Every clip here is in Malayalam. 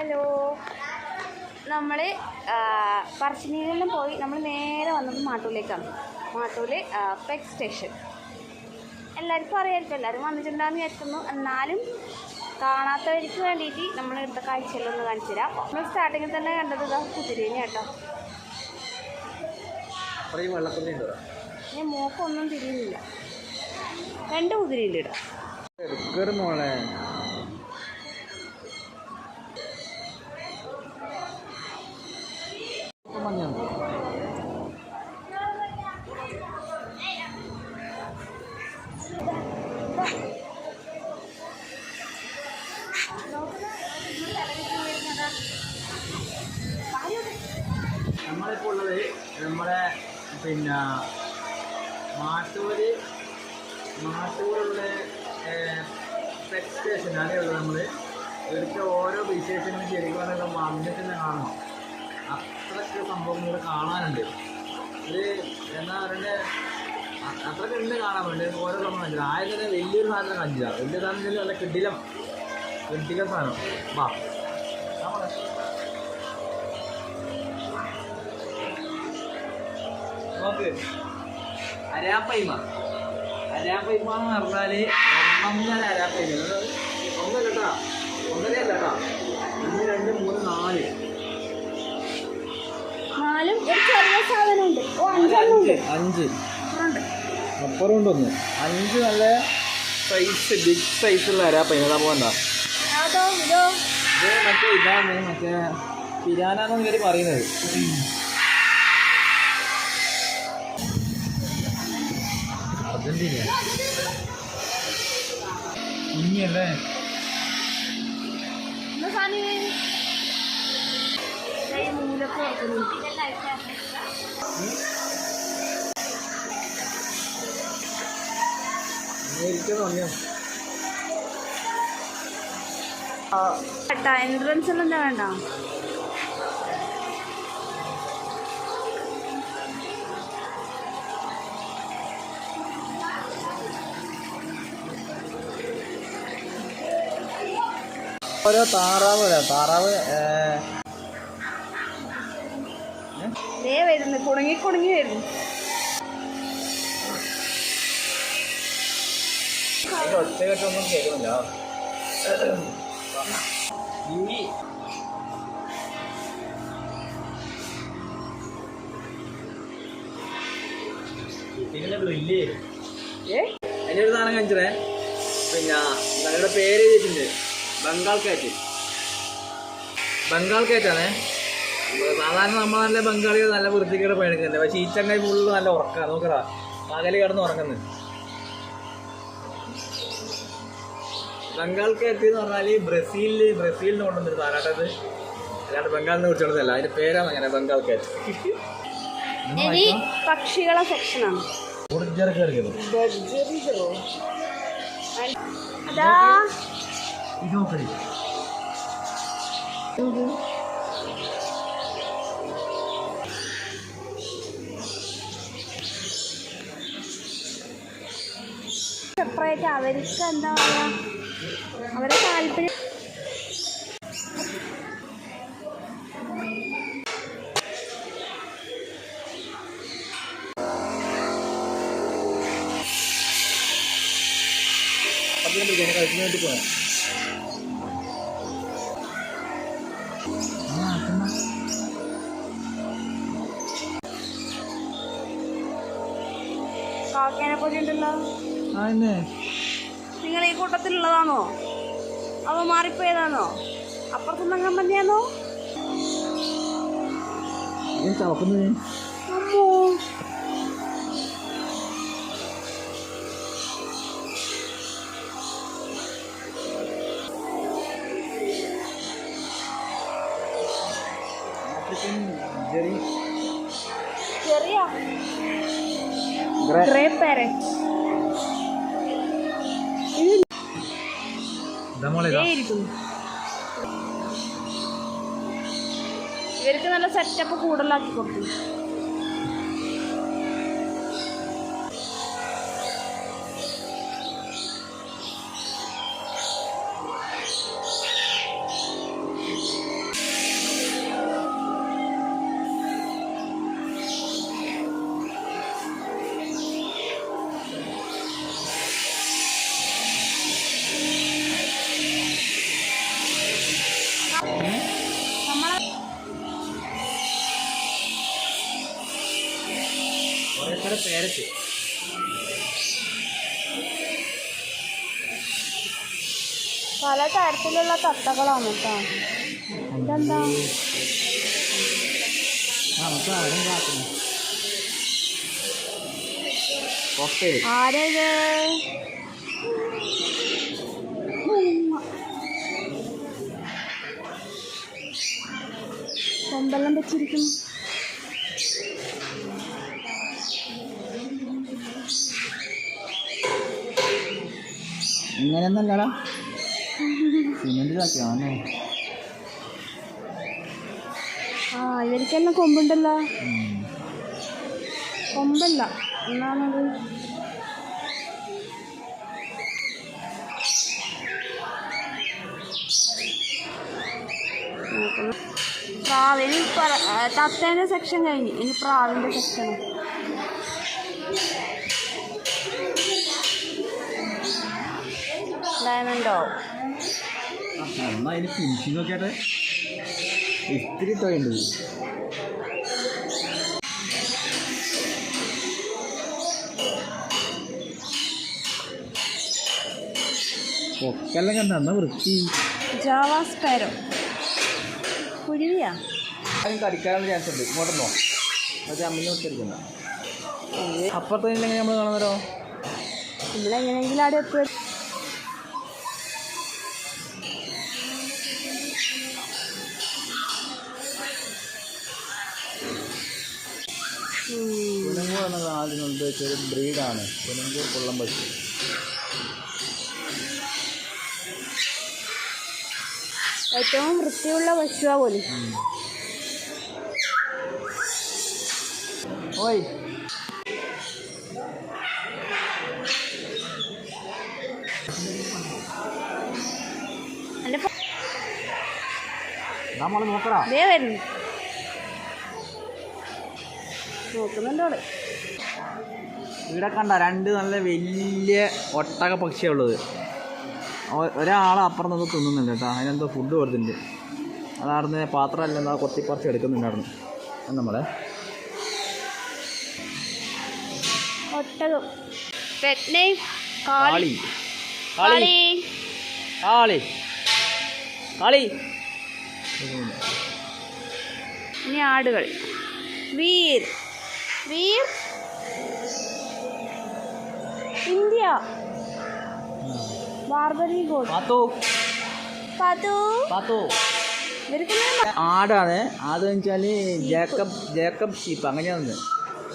ഹലോ, നമ്മൾ പറശ്ശിനിയിലെല്ലാം പോയി നമ്മൾ നേരെ വന്നത് മാട്ടൂലേക്കാണ്. മാട്ടൂല് പെറ്റ് സ്റ്റേഷൻ എല്ലാവർക്കും അറിയാമായിരിക്കും, എല്ലാവരും വന്നിട്ടുണ്ടാകുന്ന വിചാരിക്കുന്നു. എന്നാലും കാണാത്തവർക്ക് വേണ്ടിയിട്ട് നമ്മൾ എടുത്ത കാഴ്ചയെല്ലാം ഒന്ന് കാണിച്ചു തരാം. നമ്മൾ സ്റ്റാർട്ടിങ്ങിൽ തന്നെ കണ്ടത് ഇതാ കുതിരേനെ കേട്ടോ. ഞാൻ മോക്കൊന്നും തിരിയുന്നില്ല, 2 കുതിരയിലിടാം. നമ്മളിപ്പോൾ ഉള്ളത് നമ്മുടെ മാട്ടൂരുള്ള പെറ്റ് സ്റ്റേഷൻ. അതേയുള്ളൂ നമ്മൾ ഇവിടുത്തെ ഓരോ വിശേഷങ്ങളും ശരിക്കും പറഞ്ഞാൽ വന്നിട്ട് തന്നെ കാണണം. അത്രയ്ക്ക് സംഭവങ്ങൾ കാണാനുണ്ട്. ഇത് എന്താ പറയണ്ടേ, അത്രയ്ക്ക് ഉണ്ട് കാണാൻ വേണ്ടി. ഓരോ സംഭവം കണ്ടില്ല. ആദ്യം തന്നെ വലിയൊരു സാധനം കണ്ടില്ല. വലിയ സാധനം നല്ല കിടിലം സാധനം. വാ നോക്ക്, അരാപ്പൈമ എന്ന് പറഞ്ഞാൽ ഒന്നൊന്നര അരാപ്പൈമ. ഒന്നല്ല കേട്ടോ, 1.5 അല്ല കേട്ടോ, 1 2 3 4 5 അപ്പുറം ഉണ്ടൊന്ന് 5 നല്ല സൈസ്, ബിഗ് സൈസുള്ള അരാപ്പൈമ. അതാ പോകണ്ട, ഇത് മറ്റേ ഇതാണ്, മറ്റേ പിരാനാന്ന് ഇവർ പറയുന്നത്. അർജന്റീന കുഞ്ഞല്ലേ എൻട്രൻസ് എല്ലാം എന്താ വേണ്ട. ഓരോ താറാവ് വരുന്നു, കുണുങ്ങി വരുന്നു. ഒറ്റക്കെട്ടൊന്നും കേൾക്കുന്നില്ല. ഗ്രില്ലേ അതിനൊരു സാധനം കാണിച്ചേ. ഞങ്ങളുടെ പേര് എഴുതിയിട്ടുണ്ട്, ബംഗാൾ കാറ്റാണേ. സാധാരണ നമ്മൾ നല്ല ബംഗാളികൾ നല്ല വൃത്തിക്കേട് പണിക്കുന്നുണ്ട്. പക്ഷേ ഈ ചങ്ങായി ഫുള്ള് നല്ല ഉറക്കാണ്. നോക്കടാ, പകല് കിടന്ന് ഉറങ്ങുന്നത്. ബംഗാൾ കാറ്റ് എന്ന് പറഞ്ഞാൽ ബ്രസീലിന് കൊണ്ടുവന്നൊരു സാധനമായിട്ടത്, അല്ലാണ്ട് ബംഗാളിനെ കുറിച്ചുള്ളതല്ല. അതിന്റെ പേരാണ് അങ്ങനെ, ബംഗാൾ കാറ്റ്. പക്ഷികളെ സെക്ഷനാണ്. സെപ്പറേറ്റ് അവർക്ക് എന്താ പറയാ, അവരെ താല്പര്യം. കളിക്കുന്നതായിട്ട് പോയാ കാക്കേനെ പോലെ ഉണ്ടല്ലോ. നിങ്ങൾ ഈ കൂട്ടത്തിലുള്ളതാണോ? അവ മാറിപ്പോയതാണോ? അപ്പുറത്തുനിന്ന് കമ്പനിയാണോ? ചെറിയ ഗ്രേ പാരറ്റ് ഇവർക്ക് നല്ല സെറ്റപ്പ് കൂടുതലാക്കി കൊടുത്തു. ഇവിടെ പേരറ്റ്. പല തരത്തിലുള്ള തത്തകളാണ് കേട്ടോ. ഇതെന്താ? ആരേത്? കൊമ്പെല്ലാം വെച്ചിരിക്കുന്നു. ഇങ്ങനെയൊന്നല്ലടാ, സിമെന്റിലാക്കിയാണോ? ആ ഇവർക്കെല്ലാം കൊമ്പുണ്ടല്ലോ. കൊമ്പല്ല, എന്നാണത്? പ്രാവിന് തത്തേൻ്റെ സെക്ഷൻ കഴിഞ്ഞ്, ഇനി പ്രാവിൻ്റെ സെക്ഷൻ. ഡയമണ്ടോ? എന്നാ അതിന് ഫിനിഷിംഗ് നോക്കിയാട്ടെ. ഇത്തിരി തോയുണ്ട്. പൊക്കെല്ലാം കണ്ട എന്നാ വൃത്തി. ജാവാസ്കാരോ കുരുവിയാ? അതിന് കടിക്കാനുള്ള ചാൻസ് ഉണ്ട്. ഇങ്ങോട്ടൊന്നോ മറ്റേ അമ്മിനെ വെച്ചെടുക്കണ്ട. അപ്പുറത്തെ എങ്ങനെ നമ്മൾ കാണുന്നല്ലോ. നമ്മളെങ്ങനെയെങ്കിലും അവിടെ എത്തും. പുനങ്കു എന്നത് ആദ്യം ഉദ്ദേശിച്ച ഒരു ബ്രീഡാണ്. പുനങ്കു കൊള്ളം പശു. ഏറ്റവും വൃത്തിയുള്ള പശുവാ പോലും. ഓയ് നമ്മള് നോക്കടാ. ദേ വരുന്നു, നോക്കുന്നുണ്ടോള്. ഇവിടെ കണ്ട രണ്ട് നല്ല വലിയ ഒട്ടക പക്ഷിയുള്ളത്. ഒരാൾ അപ്പുറം നിന്ന് തിന്നുന്നുണ്ട് കേട്ടോ. അതിനെന്തോ ഫുഡ് കൊടുത്തിട്ടുണ്ട്. അതാർന്ന് പാത്രമല്ല, എന്താ കൊത്തിപ്പറിച്ച് എടുക്കുന്നുണ്ടായിരുന്നു. അത് നമ്മളെ ഒട്ടകം. Pet name Kali. കാളി. കാളി കാളി. ഇനി ആടുകൾ. Veer. Veer India. Barbary goat. Pathu Pathu. Pathu ഇവർക്ക് ആടാണ്. അതെന്ന് വെച്ചാൽ ജേക്കബ് ഷീപ്പ് അങ്ങനെയാണ്.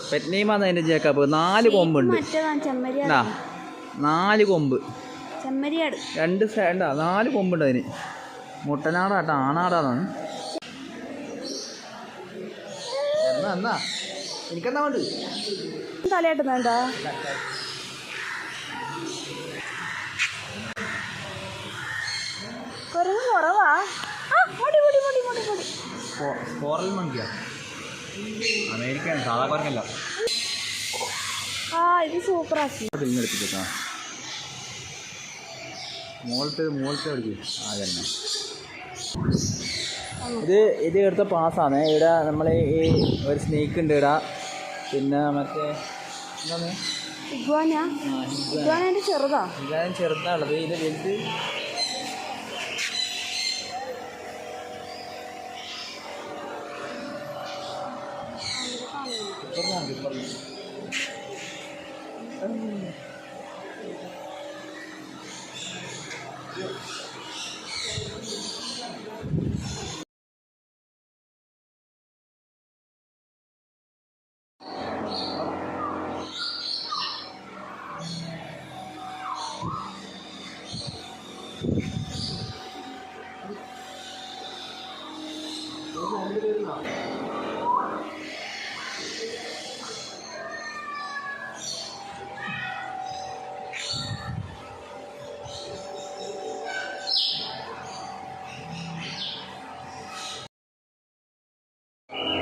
പെറ്റ് നെയിമാണ് അതിൻ്റെ ജേക്കബ്. 4 കൊമ്പുണ്ട്. മറ്റേതാണ് ചെമ്മരിയാട്. 4 കൊമ്പ്. ചെമ്മരിയാട് 2 സൈഡാ. 4 കൊമ്പുണ്ട് അതിന്. മുട്ടനാടാട്ടോ, ആണാടാണ്. എന്നാ എനിക്കെന്നാ വേണ്ട? തലയാട്ടുന്നുണ്ടോ? കുരങ്ങ് കുറവാ. സ്കോറൽ മങ്കിയാ, അമേരിക്കൻ സാധാ കുരങ്ങല്ല. ആ ഇത് സൂപ്പറാക്കി. എടുപ്പിച്ചാ മുകളത്തെ അടിക്കും. അതന്നെ ഇത് എടുത്ത പാസ്സാണ്. ഇവിടെ നമ്മൾ ഈ ഒരു സ്നേക്ക് ഉണ്ട് ഇവിടെ. പിന്നെ മറ്റേ എന്താണ് ഇഗ്വാന ചെറുതാ. ഇതാണ് ചെറുതാണുള്ളത്. ഇത് വലുത്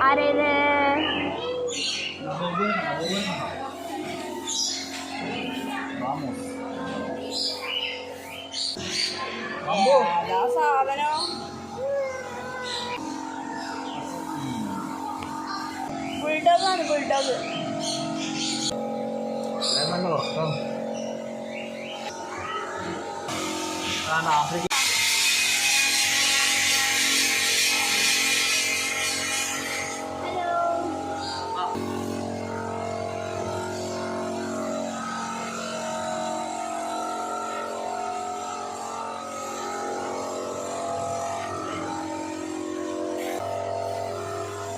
ആരേത്? സാധനം ബുൾഡോഗാണ്. ബുൾഡോഗ് നല്ല ഉറക്കം. ആഫ്രിക്ക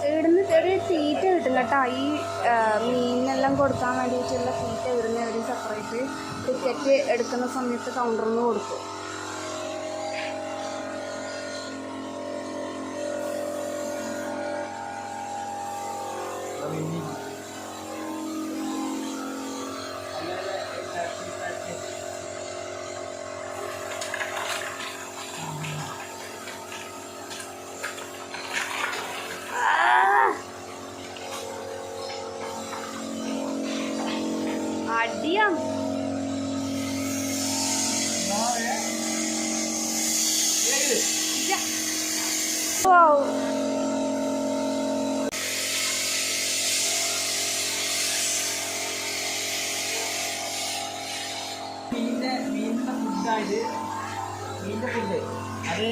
ഇവിടുന്ന് ഒരു തീറ്റ കിട്ടില്ല കേട്ടോ. ഈ മീനിനെല്ലാം കൊടുക്കാൻ വേണ്ടിയിട്ടുള്ള തീറ്റ ഇവിടുന്ന് ഒരു സെപ്പറേറ്റ് ടിക്കറ്റ് എടുക്കുന്ന സമയത്ത് കൗണ്ടറിൽ നിന്ന് കൊടുക്കും. അടിയാം. മീനിൻ്റെ ഫുഡായത് മീനിൻ്റെ ഫുഡ് അത്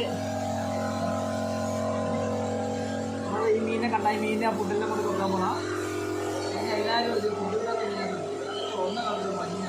നമ്മൾ ഈ മീനിനെ കണ്ട ഈ മീനിനെ ആ ഫുഡെല്ലാം കൊണ്ട് കൊടുക്കാൻ പോകണം. അതിന് എല്ലാവരും ഒരു ഫുഡൊക്കെ ഒന്ന് കളർ മഞ്ഞ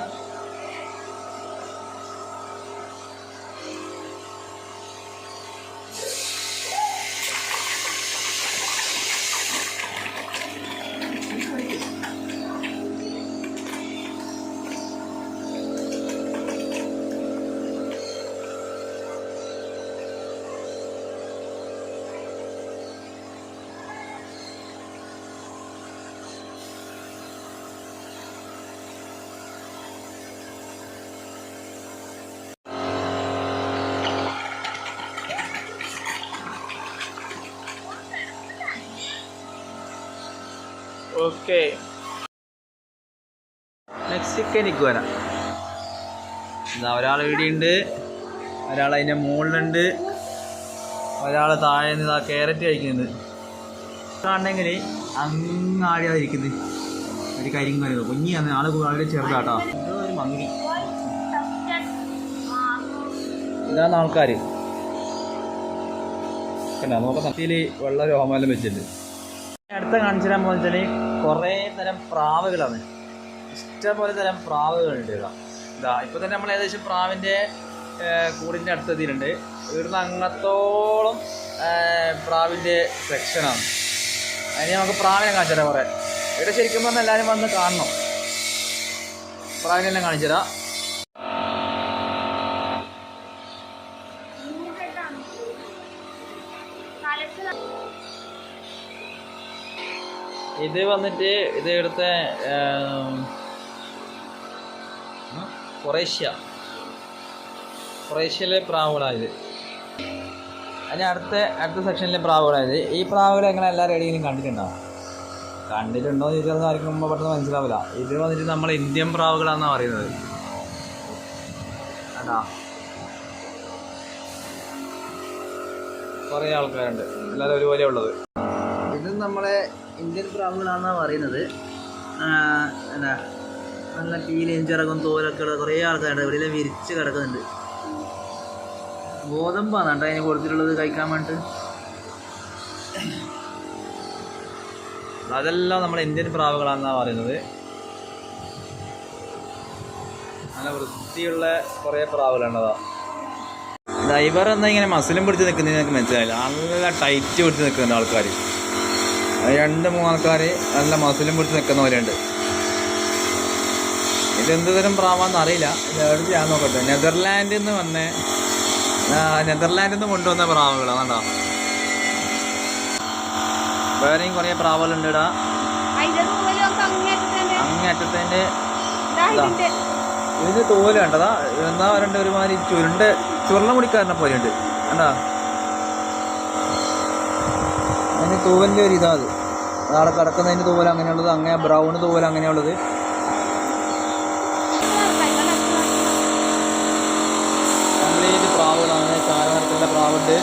ഓക്കെ. Mexican iguana. ഒരാൾ ഇവിടെയുണ്ട്, ഒരാൾ അതിൻ്റെ മുകളിലുണ്ട്, ഒരാൾ താഴെ നിന്ന് ആ ക്യാരറ്റ് കഴിക്കുന്നുണ്ട്. കാണണമെങ്കിൽ അങ്ങാടിയാണ് ഇരിക്കുന്നത്. ഒരു കരിങ്കരുത് കുഞ്ഞിയാണ് ആൾ വളരെ ചെറുതാട്ടോ. എന്തോ ഒരു മങ്ങി. ഇതാണ് ആൾക്കാർ കണ്ടാ. നോക്കാം സത്യയിൽ വെള്ള രോമാലം വെച്ചിട്ടുണ്ട്. അടുത്ത കാണിച്ചു തരാൻ പോകുന്ന വെച്ചാൽ കുറേ തരം പ്രാവുകളാണ്. ഇഷ്ടംപോലെ തരം പ്രാവുകളുണ്ട്. ഇതാ ഇപ്പോൾ തന്നെ നമ്മൾ ഏകദേശം പ്രാവിൻ്റെ കൂടിൻ്റെ അടുത്തെത്തിയിട്ടുണ്ട്. ഇവിടുന്ന് അങ്ങത്തോളം പ്രാവിൻ്റെ സെക്ഷനാണ്. അതിന് നമുക്ക് പ്രാവിനെ കാണിച്ചു തരാം. കുറേ ഇവിടെ ശരിക്കും പറഞ്ഞാൽ എല്ലാവരും വന്ന് കാണണം. പ്രാവിനെല്ലാം കാണിച്ചു തരാം. ഇത് വന്നിട്ട് ഇത് ഇവിടുത്തെ കൊറേഷ്യയിലെ പ്രാവുകളായത്. അതിന് അടുത്ത സെക്ഷനിലെ പ്രാവുകളായത്. ഈ പ്രാവുകൾ എങ്ങനെ എല്ലാവരും എവിടെയെങ്കിലും കണ്ടിട്ടുണ്ടോ എന്ന് ചോദിച്ചാൽ ആർക്കും മുമ്പ് പെട്ടെന്ന് മനസ്സിലാവില്ല. ഇത് വന്നിട്ട് നമ്മൾ ഇന്ത്യൻ പ്രാവുകളാണെന്നാണ് പറയുന്നത്. അതാ കുറേ ആൾക്കാരുണ്ട്, എല്ലാവരും ഒരുപോലെ ഉള്ളത്. ഇത് നമ്മളെ ഇന്ത്യൻ പ്രാവുകളാണെന്നാണ് പറയുന്നത്. എന്താ നല്ല പീലയും ചിറകും തോലൊക്കെ ഉള്ള കുറേ ആൾക്കാരുണ്ട്. ഇവിടെ വിരിച്ച് കിടക്കുന്നുണ്ട്. ഗോതമ്പാണ് കേട്ടോ അതിന് കൊടുത്തിട്ടുള്ളത് കഴിക്കാൻ വേണ്ടിയിട്ട്. അതെല്ലാം നമ്മുടെ ഇന്ത്യൻ പ്രാവുകളാണെന്നാണ് പറയുന്നത്. നല്ല വൃത്തിയുള്ള കുറേ പ്രാവുകളുണ്ടതാ. ഡ്രൈവർ എന്താ ഇങ്ങനെ മസിലും പിടിച്ച് നിൽക്കുന്നത് എനിക്ക് മനസ്സിലായില്ല. നല്ല ടൈറ്റ് പിടിച്ച് നിൽക്കുന്നുണ്ട് ആൾക്കാർ. 2-3 ആൾക്കാർ നല്ല മസിലും പിടിച്ച് നിൽക്കുന്ന പോലെയുണ്ട്. ഇതെന്ത് തരം പ്രാവാന്ന് അറിയില്ല. ഇത് എവിടെ ചെയ്യാൻ നോക്കട്ടെ. നെതർലാൻഡിൽ നിന്ന് കൊണ്ടുവന്ന പ്രാവുകളാണ് കേട്ടോ. വേറെയും കുറേ പ്രാവുകളുണ്ട് ഇടാ. അങ്ങേറ്റത്തിൻ്റെ ഇതിന് തോല് കണ്ടതാ. എന്നാ വരണ്ട ഒരുമാതിരി ചുരുള മുടിക്കാരനെ പോലെയുണ്ട് കണ്ടാ. അതിന് തൂവലിൻ്റെ ഒരു ഇതാ. അത് നാളെ കിടക്കുന്നതിന് തൂവൽ അങ്ങനെയുള്ളത്, അങ്ങനെ ബ്രൗൺ തൂവൽ അങ്ങനെയുള്ളത്. കംപ്ലീറ്റ് പ്രാവുകളാണ്. ചാരനിറത്തിലുള്ള പ്രാവുണ്ട്.